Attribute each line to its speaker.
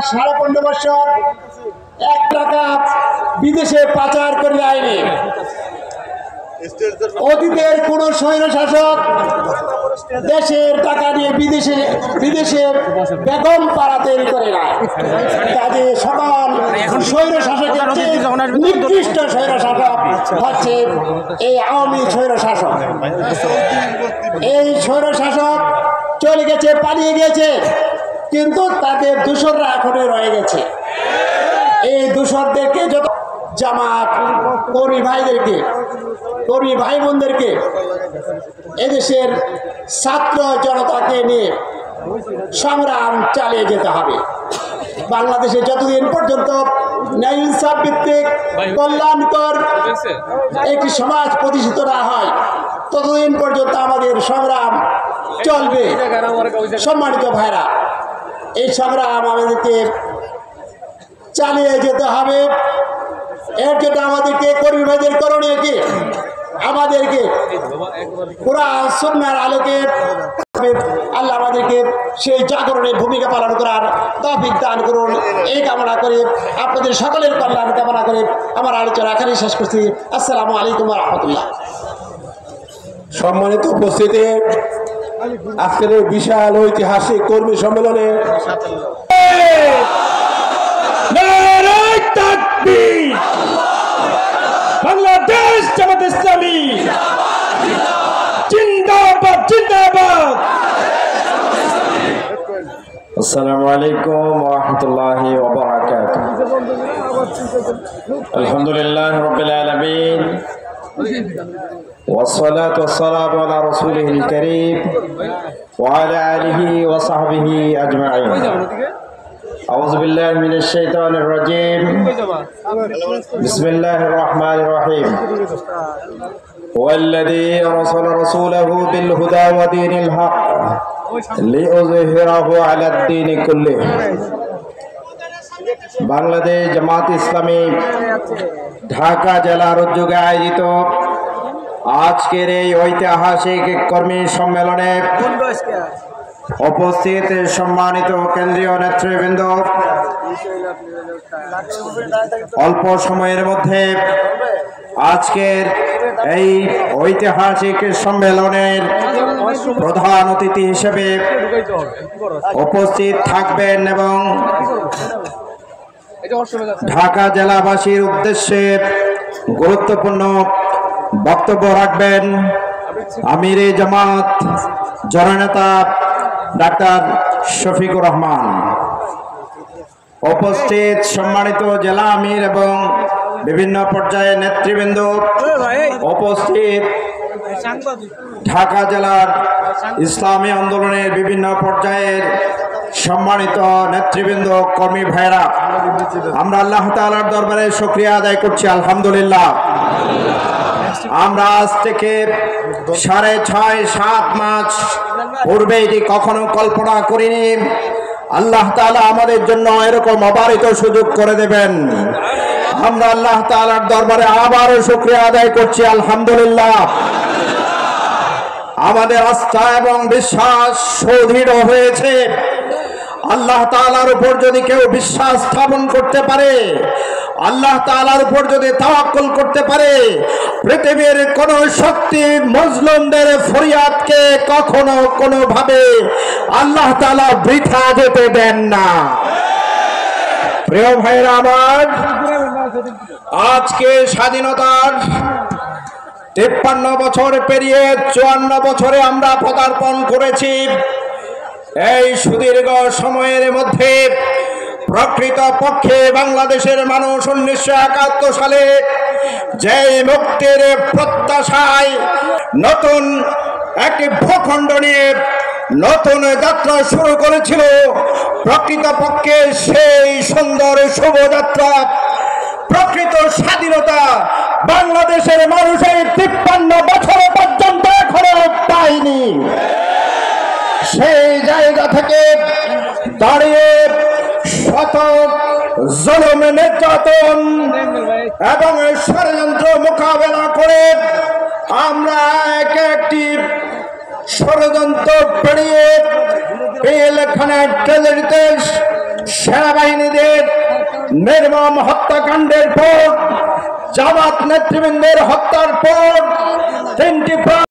Speaker 1: 15.5 বছর 1 টাকা বিদেশে পাচার করে দেয়নি। অতীতের কোন স্বৈর শাসক দেশের টাকা নিয়ে বিদেশে বেগম পাড়া তৈরি করে না। কাজে সকল স্বৈর শাসকের নির্দিষ্ট স্বৈর শাসক হচ্ছে এই আওয়ামী স্বৈর শাসক। এই স্বৈর শাসক চলে গেছে, পালিয়ে গেছে, কিন্তু তাদের দূষররা এখনো রয়ে গেছে। এই দূষরদেরকে যত জামাত কর্মী ভাইদেরকে, কর্মী ভাই বোনদেরকে, এদেশের ছাত্র জনতাকে নিয়ে সংগ্রাম চালিয়ে যেতে হবে। বাংলাদেশে যতদিন পর্যন্ত ন্যায় ইনসাফ ভিত্তিক কল্যাণকর একটি সমাজ প্রতিষ্ঠিত না হয়, ততদিন পর্যন্ত আমাদের সংগ্রাম চলবে। সম্মানিত ভাইরা, এই সংগ্রাম আমাদেরকে চালিয়ে যেতে হবে। এর জন্য আমাদেরকে কর্মী ভাইদের করণীয় কি? আমাদেরকে কোরআন সুন্নাহর আলোকে আল্লাহ আমাদেরকে সেই জাগরণের ভূমিকা পালন করার তৌফিক দান করুন, এই কামনা করে আপনাদের সকলের কল্যাণ কামনা করে আমার আলোচনা এখানেই শেষ করছি। আসসালামু আলাইকুম ওয়া রাহমাতুল্লাহ।
Speaker 2: সম্মানিত উপস্থিতি, আজকের এই বিশাল ঐতিহাসিক কর্মী সম্মেলনে
Speaker 3: বাংলাদেশ জামাত ইসলামী জিন্দাবাদ জিন্দাবাদ। আসসালামু আলাইকুম ওয়া রাহমাতুল্লাহি ওয়া বারাকাতুহু। আলহামদুলিল্লাহি রাব্বিল আলামিন والصلاة والسلام على رسوله الكريم وعلى آله وصحبه أجمعين. أعوذ بالله من الشيطان الرجيم. بسم الله الرحمن الرحيم. والذي أرسل رسوله بالهدى ودين الحق ليظهره على الدين كله. বাংলাদেশ জামাত ইসলামী ঢাকা জেলার উদ্যোগে আয়োজিত আজকের এই ঐতিহাসিক কর্মী সম্মেলনে উপস্থিত সম্মানিত কেন্দ্রীয় নেতৃবৃন্দ, অল্প সময়ের মধ্যে আজকের এই ঐতিহাসিক সম্মেলনের প্রধান অতিথি হিসেবে উপস্থিত থাকবেন এবং ঢাকা জেলাবাসীর উদ্দেশ্যে গুরুত্বপূর্ণ বক্তব্য রাখবেন আমিরে জামাত জননেতা ডাক্তার শফিকুর রহমান। উপস্থিত সম্মানিত জেলা আমির এবং বিভিন্ন পর্যায়ের নেতৃবৃন্দ, উপস্থিত ঢাকা জেলার ইসলামী আন্দোলনের বিভিন্ন পর্যায়ের সম্মানিত নেতৃবৃন্দ, কর্মী ভাইরা, আমরা আল্লাহ তাআলার দরবারে শুকরিয়া আদায় করছি। আলহামদুলিল্লাহ, আমরা আজ থেকে 6.5-7 মাস পূর্বে এটি কখনো কল্পনা করিনি আল্লাহ তাআলা আমাদের জন্য এরকম অবারিত সুযোগ করে দেবেন। আমরা আল্লাহ তাআলার দরবারে আবারও শুকরিয়া আদায় করছি। আলহামদুলিল্লাহ, আমাদের আস্থা এবং বিশ্বাস সুদৃঢ় হয়েছে। আল্লাহ তাআলার উপর যদি কেউ বিশ্বাস স্থাপন করতে পারে, আল্লাহ তাআলার উপর যদি তাওয়াক্কুল করতে পারে, পৃথিবীর কোন শক্তি মজলুমদের ফরিয়াদকে কখনো কোনোভাবে আল্লাহ তাআলা বৃথা যেতে দেন না। প্রিয় ভাইরা আমার, আজকে স্বাধীনতার 53 বছর পেরিয়ে 54 বছরে আমরা পদার্পণ করেছি। এই সুদীর্ঘ সময়ের মধ্যে প্রকৃত পক্ষে বাংলাদেশের মানুষ 1971 সালে যে মুক্তির প্রত্যাশায় নতুন একটি ভূখণ্ড নিয়ে নতুন যাত্রা শুরু করেছিল, প্রকৃত পক্ষে সেই সুন্দর শুভযাত্রা, প্রকৃত স্বাধীনতা বাংলাদেশের মানুষ এই 53 বছর পর্যন্ত এখনো পায়নি। সেই জায়গা থেকে দাঁড়িয়ে শত জুলুম, নির্যাতন এবং ষড়যন্ত্র মোকাবেলা করে আমরা একটি ষড়যন্ত্র পেরিয়ে পিলখানা ট্রেজারিতে সেনাবাহিনী নির্মম হত্যাকাণ্ডের পর, জামাত নেতৃবৃন্দের হত্যার পর 3টি